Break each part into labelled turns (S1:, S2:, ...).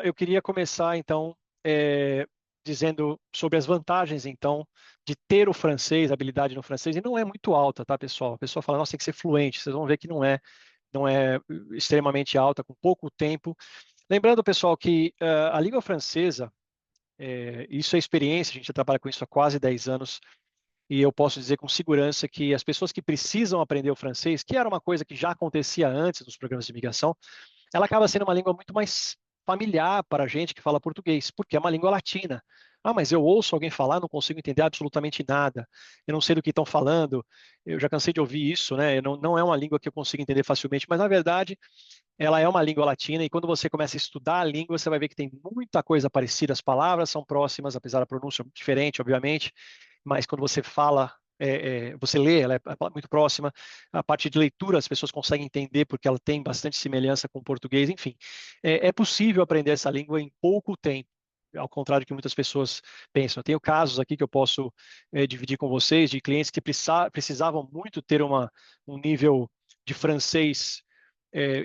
S1: Eu queria começar, então, dizendo sobre as vantagens, então, de ter o francês, a habilidade no francês, e não é muito alta, tá, pessoal? A pessoa fala, nossa, tem que ser fluente. Vocês vão ver que não é extremamente alta, com pouco tempo. Lembrando, pessoal, que a língua francesa, isso é experiência, a gente já trabalha com isso há quase 10 anos, e eu posso dizer com segurança que as pessoas que precisam aprender o francês, que era uma coisa que já acontecia antes nos programas de imigração, ela acaba sendo uma língua muito mais familiar para a gente que fala português, porque é uma língua latina. Ah, mas eu ouço alguém falar, não consigo entender absolutamente nada. Eu não sei do que estão falando. Eu já cansei de ouvir isso, né? Não é uma língua que eu consigo entender facilmente, mas na verdade ela é uma língua latina e quando você começa a estudar a língua, você vai ver que tem muita coisa parecida. As palavras são próximas, apesar da pronúncia diferente, obviamente, mas quando você fala, você lê, ela é muito próxima. A parte de leitura, as pessoas conseguem entender porque ela tem bastante semelhança com o português. Enfim, é possível aprender essa língua em pouco tempo. Ao contrário do que muitas pessoas pensam. Eu tenho casos aqui que eu posso dividir com vocês de clientes que precisavam muito ter um nível de francês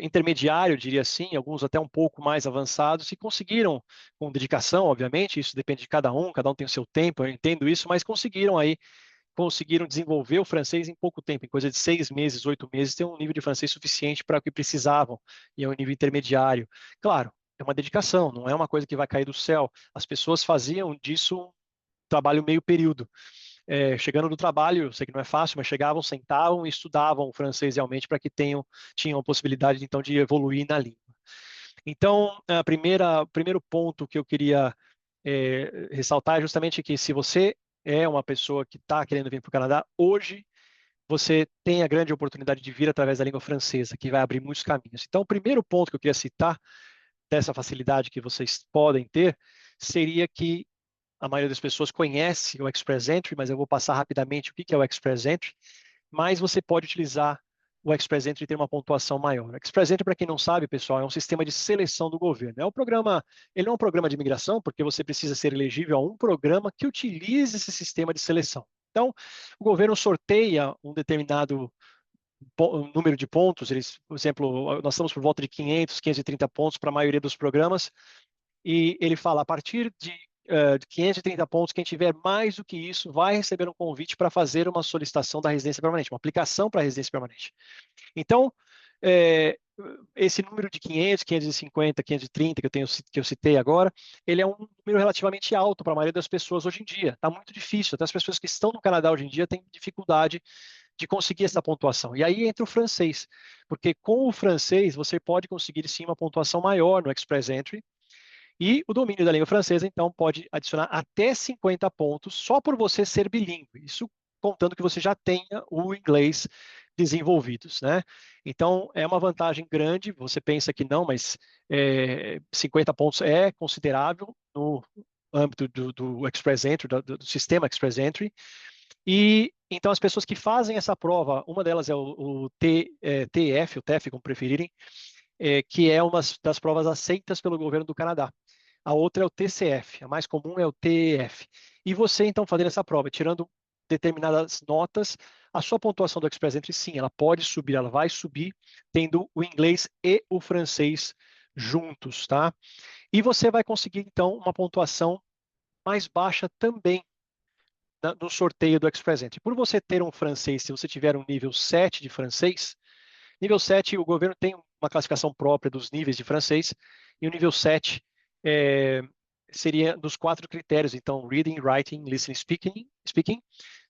S1: intermediário, eu diria assim, alguns até um pouco mais avançados, e conseguiram, com dedicação, obviamente, isso depende de cada um tem o seu tempo, eu entendo isso, mas conseguiram desenvolver o francês em pouco tempo, em coisa de 6 meses, 8 meses, ter um nível de francês suficiente para o que precisavam, e é um nível intermediário. Claro, é uma dedicação, não é uma coisa que vai cair do céu. As pessoas faziam disso um trabalho meio período. Chegando do trabalho, eu sei que não é fácil, mas chegavam, sentavam e estudavam o francês realmente para que tinham a possibilidade então de evoluir na língua. Então, o primeiro ponto que eu queria ressaltar é justamente que se você é uma pessoa que está querendo vir para o Canadá, hoje você tem a grande oportunidade de vir através da língua francesa, que vai abrir muitos caminhos. Então, o primeiro ponto que eu queria citar dessa facilidade que vocês podem ter seria que a maioria das pessoas conhece o Express Entry, mas eu vou passar rapidamente o que é o Express Entry. Mas você pode utilizar o Express Entry e ter uma pontuação maior. O Express Entry, para quem não sabe, pessoal, é um sistema de seleção do governo. Ele não é um programa de imigração, porque você precisa ser elegível a um programa que utilize esse sistema de seleção. Então, o governo sorteia um determinado número de pontos. Por exemplo, nós estamos por volta de 500, 530 pontos para a maioria dos programas e ele fala, a partir de 530 pontos, quem tiver mais do que isso vai receber um convite para fazer uma solicitação da residência permanente, uma aplicação para a residência permanente. Então, é, esse número de 500, 550, 530 que eu citei agora, ele é um número relativamente alto para a maioria das pessoas hoje em dia. Está muito difícil. Até as pessoas que estão no Canadá hoje em dia têm dificuldade de conseguir essa pontuação. E aí entra o francês, porque com o francês você pode conseguir sim uma pontuação maior no Express Entry, e o domínio da língua francesa, então, pode adicionar até 50 pontos só por você ser bilíngue. Isso contando que você já tenha o inglês desenvolvidos, né? Então, é uma vantagem grande. Você pensa que não, mas 50 pontos é considerável no âmbito do Express Entry, do sistema Express Entry. E então as pessoas que fazem essa prova, uma delas é o TEF, o TEF, como preferirem, que é uma das provas aceitas pelo governo do Canadá. A outra é o TCF, a mais comum é o TEF. E você, então, fazendo essa prova, tirando determinadas notas, a sua pontuação do Express Entry, sim, ela pode subir, ela vai subir, tendo o inglês e o francês juntos, tá? E você vai conseguir, então, uma pontuação mais baixa também no sorteio do Express Entry. Por você ter um francês, se você tiver um nível 7 de francês, nível 7, o governo tem uma classificação própria dos níveis de francês, e o nível 7 é, seria dos 4 critérios, então, reading, writing, listening, speaking.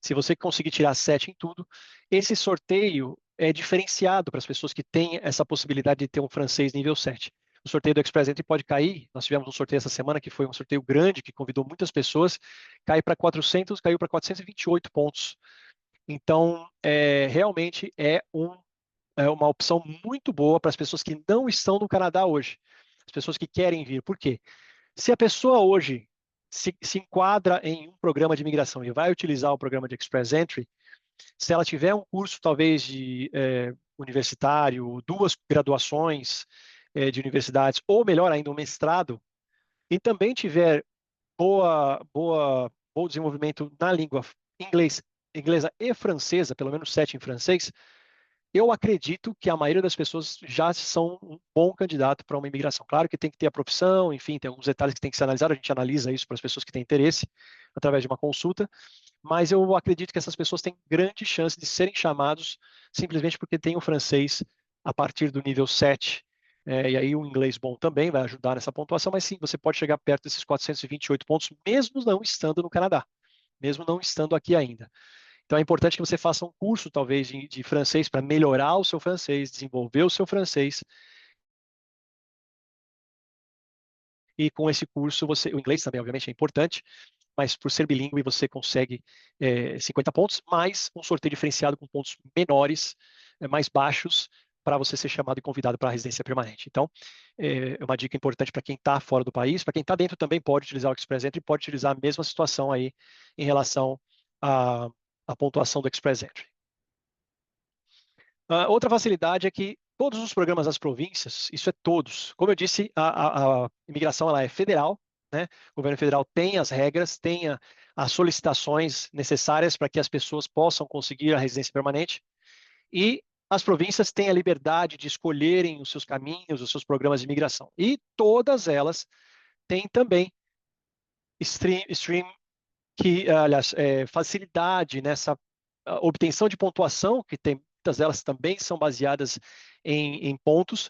S1: Se você conseguir tirar 7 em tudo, esse sorteio é diferenciado para as pessoas que têm essa possibilidade de ter um francês nível 7. O sorteio do Express Entry pode cair, nós tivemos um sorteio essa semana que foi um sorteio grande, que convidou muitas pessoas, caiu para 428 pontos. Então, realmente é uma opção muito boa para as pessoas que não estão no Canadá hoje, as pessoas que querem vir. Por quê? Se a pessoa hoje se enquadra em um programa de imigração e vai utilizar o programa de Express Entry, se ela tiver um curso talvez de universitário, 2 graduações de universidades, ou melhor ainda, um mestrado, e também tiver bom desenvolvimento na língua inglesa e francesa, pelo menos 7 em francês, eu acredito que a maioria das pessoas já são um bom candidato para uma imigração. Claro que tem que ter a profissão, enfim, tem alguns detalhes que tem que ser analisados, a gente analisa isso para as pessoas que têm interesse através de uma consulta, mas eu acredito que essas pessoas têm grande chance de serem chamados simplesmente porque têm o francês a partir do nível 7, e aí o inglês bom também vai ajudar nessa pontuação, mas sim, você pode chegar perto desses 428 pontos, mesmo não estando no Canadá, mesmo não estando aqui ainda. Então é importante que você faça um curso, talvez, de francês para melhorar o seu francês, desenvolver o seu francês. E com esse curso, o inglês também, obviamente, é importante, mas por ser bilíngue, você consegue 50 pontos, mais um sorteio diferenciado com pontos menores, mais baixos, para você ser chamado e convidado para a residência permanente. Então, é uma dica importante para quem está fora do país. Para quem está dentro também pode utilizar o Express Entry, pode utilizar a mesma situação aí em relação à, à pontuação do Express Entry. Outra facilidade é que todos os programas das províncias, isso é todos, como eu disse, a imigração ela é federal, né? O governo federal tem as regras, tem as solicitações necessárias para que as pessoas possam conseguir a residência permanente, e as províncias têm a liberdade de escolherem os seus caminhos, os seus programas de imigração. E todas elas têm também stream que, aliás, facilidade nessa obtenção de pontuação, que tem, muitas delas também são baseadas em pontos,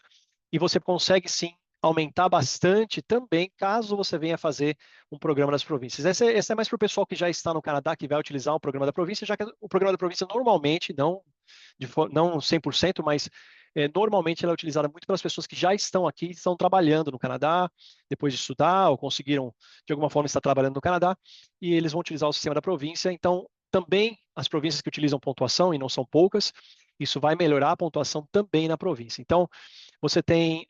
S1: e você consegue sim aumentar bastante também, caso você venha fazer um programa das províncias. Essa é mais para o pessoal que já está no Canadá, que vai utilizar o programa da província, já que o programa da província normalmente, não 100%, mas normalmente ela é utilizada muito pelas pessoas que já estão aqui, estão trabalhando no Canadá, depois de estudar, ou conseguiram, de alguma forma, estar trabalhando no Canadá, e eles vão utilizar o sistema da província. Então, também as províncias que utilizam pontuação, e não são poucas, isso vai melhorar a pontuação também na província. Então, você tem,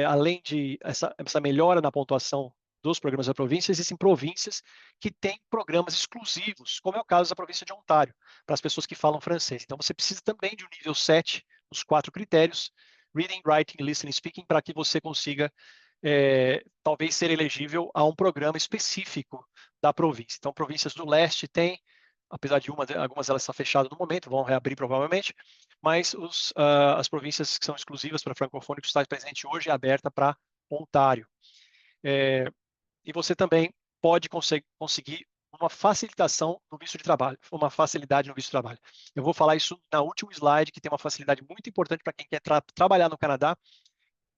S1: além de essa melhora na pontuação dos programas da província, existem províncias que têm programas exclusivos, como é o caso da província de Ontário, para as pessoas que falam francês. Então, você precisa também de um nível 7, os 4 critérios, Reading, Writing, Listening, Speaking, para que você consiga talvez ser elegível a um programa específico da província. Então, províncias do leste têm, apesar de algumas delas estão fechadas no momento, vão reabrir provavelmente, mas as províncias que são exclusivas para francofônicos está presente hoje e aberta para Ontário. E você também pode conseguir uma facilitação no visto de trabalho, uma facilidade no visto de trabalho. Eu vou falar isso na última slide, que tem uma facilidade muito importante para quem quer trabalhar no Canadá,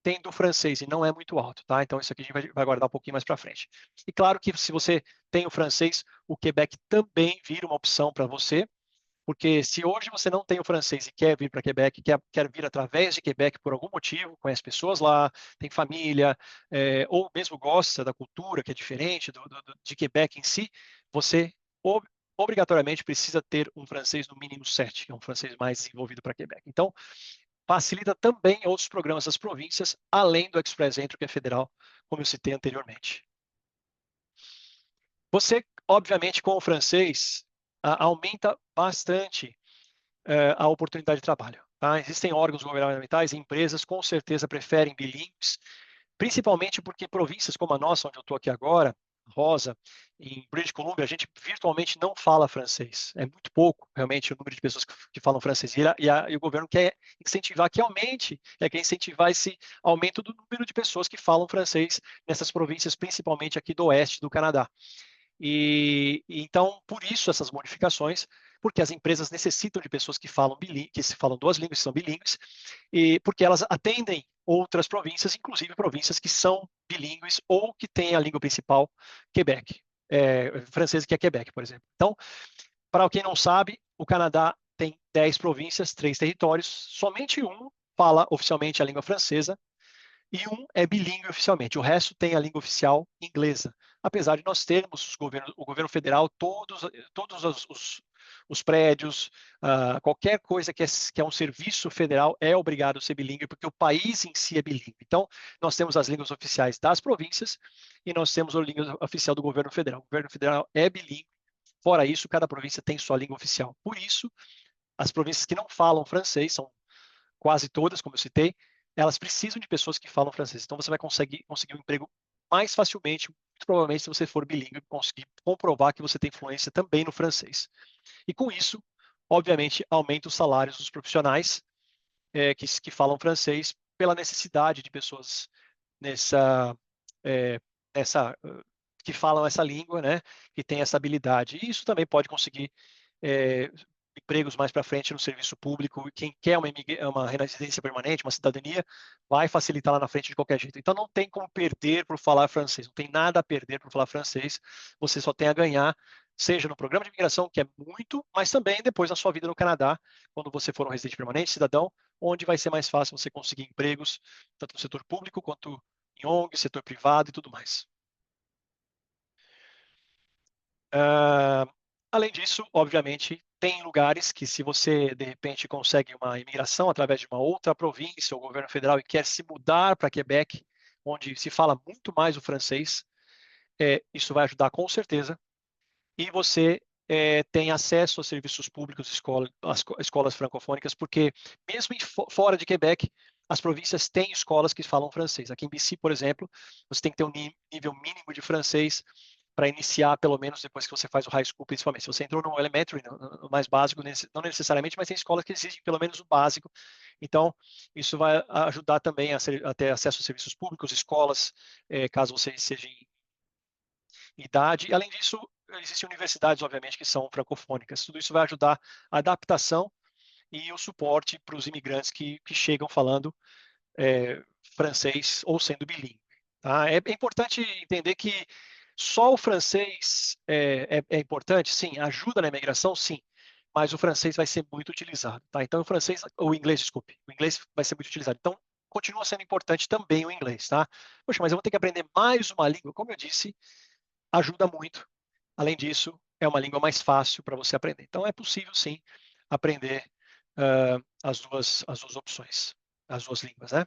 S1: tem do francês e não é muito alto, tá? Então isso aqui a gente vai guardar um pouquinho mais para frente. E claro que se você tem o francês, o Quebec também vira uma opção para você, porque se hoje você não tem o francês e quer vir para Quebec, quer vir através de Quebec por algum motivo, conhece pessoas lá, tem família, ou mesmo gosta da cultura que é diferente de Quebec em si, você obrigatoriamente precisa ter um francês no mínimo 7, que é um francês mais desenvolvido para Quebec. Então, facilita também outros programas das províncias, além do Express Entry, que é federal, como eu citei anteriormente. Você, obviamente, com o francês, aumenta bastante a oportunidade de trabalho. Tá? Existem órgãos governamentais e empresas com certeza preferem bilíngues, principalmente porque províncias como a nossa, onde eu estou aqui agora, Rosa, em British Columbia, a gente virtualmente não fala francês. É muito pouco, realmente, o número de pessoas que falam francês. E o governo quer incentivar que aumente, quer incentivar esse aumento do número de pessoas que falam francês nessas províncias, principalmente aqui do oeste do Canadá. E então, por isso essas modificações, porque as empresas necessitam de pessoas que falam que se falam duas línguas, que são bilíngues, e porque elas atendem outras províncias, inclusive províncias que são bilíngues ou que têm a língua principal Quebec, francês que é Quebec, por exemplo. Então, para quem não sabe, o Canadá tem 10 províncias, 3 territórios, somente um fala oficialmente a língua francesa, e um é bilíngue oficialmente. O resto tem a língua oficial inglesa. Apesar de nós termos o governo federal, todos os prédios, qualquer coisa que é um serviço federal é obrigado a ser bilíngue, porque o país em si é bilíngue. Então, nós temos as línguas oficiais das províncias e nós temos a língua oficial do governo federal. O governo federal é bilíngue. Fora isso, cada província tem sua língua oficial. Por isso, as províncias que não falam francês, são quase todas, como eu citei, elas precisam de pessoas que falam francês. Então você vai conseguir um emprego mais facilmente, muito provavelmente, se você for bilíngue, conseguir comprovar que você tem fluência também no francês. E com isso, obviamente, aumenta os salários dos profissionais, que falam francês pela necessidade de pessoas nessa, é, que falam essa língua, né, que tem essa habilidade. E isso também pode conseguir é, empregos mais para frente no serviço público. Quem quer uma residência permanente, uma cidadania, vai facilitar lá na frente de qualquer jeito. Então não tem como perder por falar francês, não tem nada a perder por falar francês, você só tem a ganhar, seja no programa de imigração, que é muito, mas também depois na sua vida no Canadá, quando você for um residente permanente, cidadão, onde vai ser mais fácil você conseguir empregos, tanto no setor público quanto em ONG, setor privado e tudo mais. Uh, Além disso, obviamente, tem lugares que se você, de repente, consegue uma imigração através de uma outra província ou governo federal e quer se mudar para Quebec, onde se fala muito mais o francês, isso vai ajudar com certeza. E você tem acesso a serviços públicos, escolas francofônicas, porque mesmo fora de Quebec, as províncias têm escolas que falam francês. Aqui em BC, por exemplo, você tem que ter um nível mínimo de francês para iniciar, pelo menos depois que você faz o high school, principalmente. Se você entrou no elementary, no mais básico, não necessariamente, mas tem escolas que exigem pelo menos o básico. Então, isso vai ajudar também a ter acesso a serviços públicos, escolas, caso você seja em idade. E, além disso, existem universidades, obviamente, que são francofônicas. Tudo isso vai ajudar a adaptação e o suporte para os imigrantes que chegam falando francês ou sendo bilíngue. Tá? É importante entender que só o francês é importante, sim, ajuda na imigração, sim, mas o francês vai ser muito utilizado. Tá? Então, o inglês, desculpe, o inglês vai ser muito utilizado. Então, continua sendo importante também o inglês, tá? Poxa, mas eu vou ter que aprender mais uma língua. Como eu disse, ajuda muito. Além disso, é uma língua mais fácil para você aprender. Então, é possível, sim, aprender as duas opções, as duas línguas, né?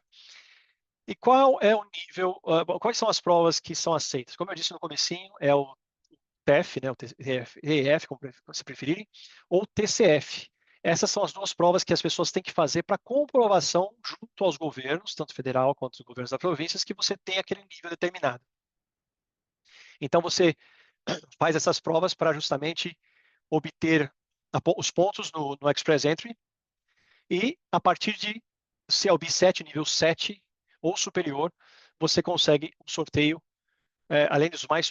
S1: E qual é o nível, quais são as provas que são aceitas? Como eu disse no comecinho, é o TEF, né, o TEF, como você preferirem, ou TCF. Essas são as duas provas que as pessoas têm que fazer para comprovação junto aos governos, tanto federal quanto os governos das províncias, que você tem aquele nível determinado. Então, você faz essas provas para justamente obter os pontos no Express Entry e, a partir de CLB 7, nível 7 ou superior, você consegue um sorteio, além de mais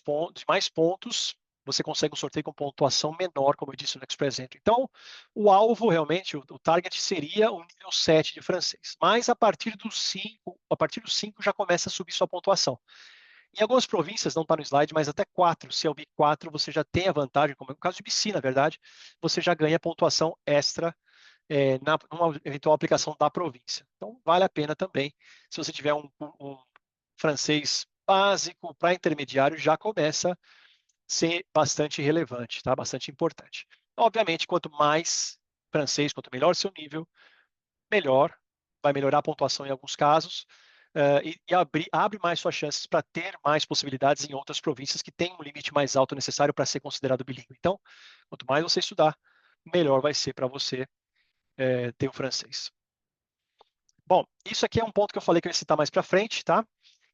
S1: pontos, você consegue um sorteio com pontuação menor, como eu disse no Express Entry. Então, o alvo realmente, o target seria o nível 7 de francês. Mas a partir do 5 já começa a subir sua pontuação. Em algumas províncias, não está no slide, mas até 4, CLB 4, você já tem a vantagem, como é o caso de BC, na verdade, você já ganha pontuação extra numa eventual aplicação da província. Então, vale a pena também. Se você tiver um francês básico para intermediário, já começa a ser bastante relevante, tá? Bastante importante. Obviamente, quanto mais francês, quanto melhor seu nível, melhor, vai melhorar a pontuação em alguns casos, abre mais suas chances para ter mais possibilidades em outras províncias que têm um limite mais alto necessário para ser considerado bilíngue. Então, quanto mais você estudar, melhor vai ser para você ter o francês. Bom, isso aqui é um ponto que eu falei que eu ia citar mais para frente, tá?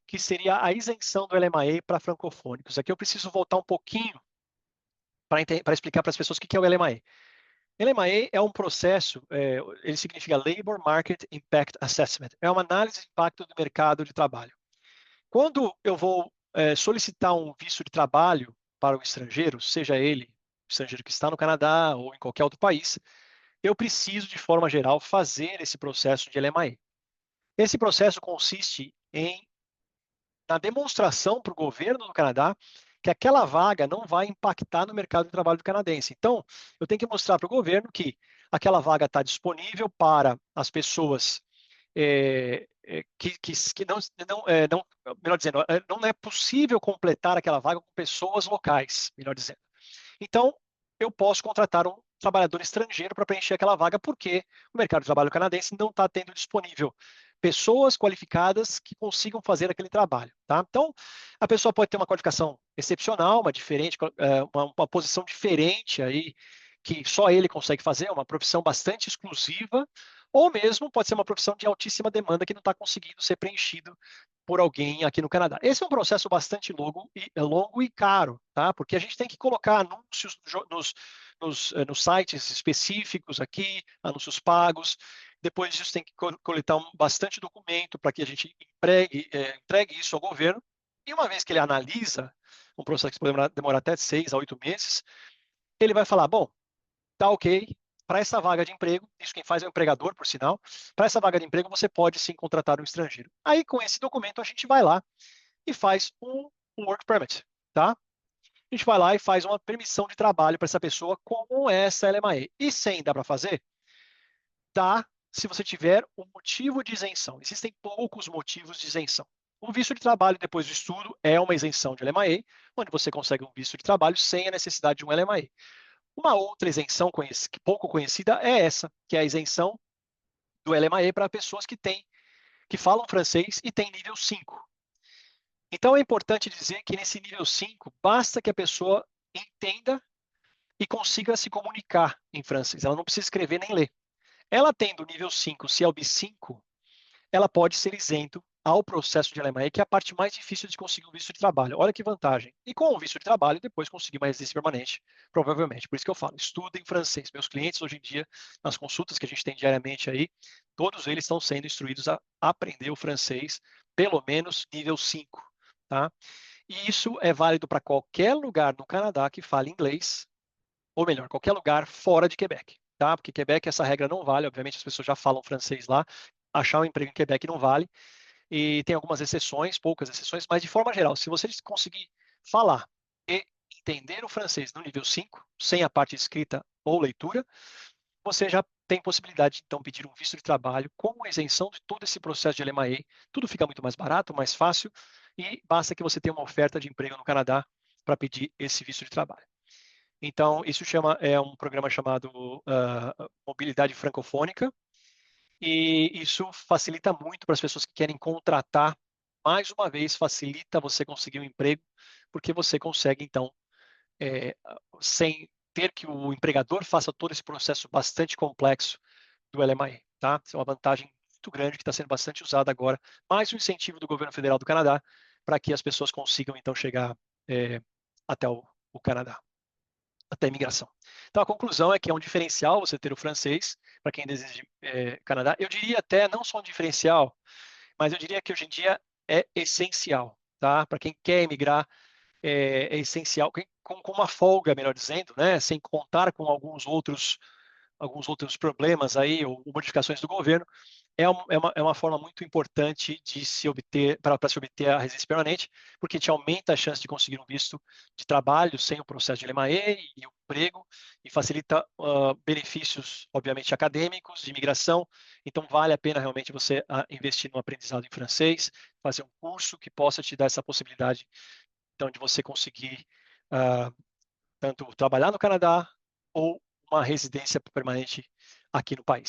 S1: Que seria a isenção do LMAE para francofônicos. Aqui eu preciso voltar um pouquinho para explicar para as pessoas o que é o LMAE. LMAE é um processo, ele significa Labor Market Impact Assessment. É uma análise de impacto do mercado de trabalho. Quando eu vou solicitar um visto de trabalho para o estrangeiro, seja ele estrangeiro que está no Canadá ou em qualquer outro país, eu preciso, de forma geral, fazer esse processo de LMAE. Esse processo consiste na demonstração para o governo do Canadá que aquela vaga não vai impactar no mercado de trabalho do canadense. Então, eu tenho que mostrar para o governo que aquela vaga está disponível para as pessoas que não, melhor dizendo, não é possível completar aquela vaga com pessoas locais, melhor dizendo. Então, eu posso contratar um trabalhador estrangeiro para preencher aquela vaga, porque o mercado de trabalho canadense não está tendo disponível pessoas qualificadas que consigam fazer aquele trabalho. Tá? Então, a pessoa pode ter uma qualificação excepcional, uma posição diferente aí, que só ele consegue fazer, uma profissão bastante exclusiva, ou mesmo pode ser uma profissão de altíssima demanda que não está conseguindo ser preenchido por alguém aqui no Canadá. Esse é um processo bastante longo e caro, tá? Porque a gente tem que colocar anúncios nos sites específicos aqui, anúncios pagos. Depois disso, tem que coletar bastante documento para que a gente entregue isso ao governo. E uma vez que ele analisa, um processo que pode demorar até 6 a 8 meses, ele vai falar, bom, tá ok, para essa vaga de emprego, isso quem faz é o empregador, por sinal, para essa vaga de emprego você pode sim contratar um estrangeiro. Aí, com esse documento, a gente vai lá e faz um work permit, tá? A gente vai lá e faz uma permissão de trabalho para essa pessoa com essa LMAE. E sem dá para fazer? Dá, se você tiver um motivo de isenção. Existem poucos motivos de isenção. O visto de trabalho depois do estudo é uma isenção de LMAE, onde você consegue um visto de trabalho sem a necessidade de um LMAE. Uma outra isenção pouco conhecida é essa, que é a isenção do LMAE para pessoas que falam francês e têm nível 5. Então é importante dizer que nesse nível 5, basta que a pessoa entenda e consiga se comunicar em francês. Ela não precisa escrever nem ler. Ela tendo nível 5, CLB 5, ela pode ser isento ao processo de LMAE, que é a parte mais difícil de conseguir um visto de trabalho. Olha que vantagem. E com o visto de trabalho, depois conseguir uma residência permanente, provavelmente. Por isso que eu falo, estudem francês. Meus clientes, hoje em dia, nas consultas que a gente tem diariamente aí, todos eles estão sendo instruídos a aprender o francês, pelo menos nível 5, tá? E isso é válido para qualquer lugar no Canadá que fale inglês, ou melhor, qualquer lugar fora de Quebec, tá? Porque Quebec essa regra não vale, obviamente as pessoas já falam francês lá, achar um emprego em Quebec não vale, e tem algumas exceções, poucas exceções, mas de forma geral, se você conseguir falar e entender o francês no nível 5, sem a parte escrita ou leitura, você já tem possibilidade de então pedir um visto de trabalho com isenção de todo esse processo de LMAE. Tudo fica muito mais barato, mais fácil, e basta que você tenha uma oferta de emprego no Canadá para pedir esse visto de trabalho. Então, isso é um programa chamado Mobilidade Francofônica, e isso facilita muito para as pessoas que querem contratar. Mais uma vez, facilita você conseguir um emprego, porque você consegue, então, sem ter que o empregador faça todo esse processo bastante complexo do LMAE, tá? Isso é uma vantagem muito grande que está sendo bastante usada agora, mais um incentivo do governo federal do Canadá para que as pessoas consigam, então, chegar até o Canadá, até a imigração. Então, a conclusão é que é um diferencial você ter o francês, para quem deseja Canadá. Eu diria até, não só um diferencial, mas eu diria que hoje em dia é essencial, tá? Para quem quer emigrar, é essencial, com uma folga, melhor dizendo, né? Sem contar com alguns outros problemas aí, ou modificações do governo, é uma forma muito importante de se obter, para se obter a residência permanente, porque te aumenta a chance de conseguir um visto de trabalho sem o processo de LMAE e o emprego, e facilita benefícios, obviamente, acadêmicos, de imigração. Então, vale a pena realmente você investir no aprendizado em francês, fazer um curso que possa te dar essa possibilidade, então, de você conseguir tanto trabalhar no Canadá ou uma residência permanente aqui no país.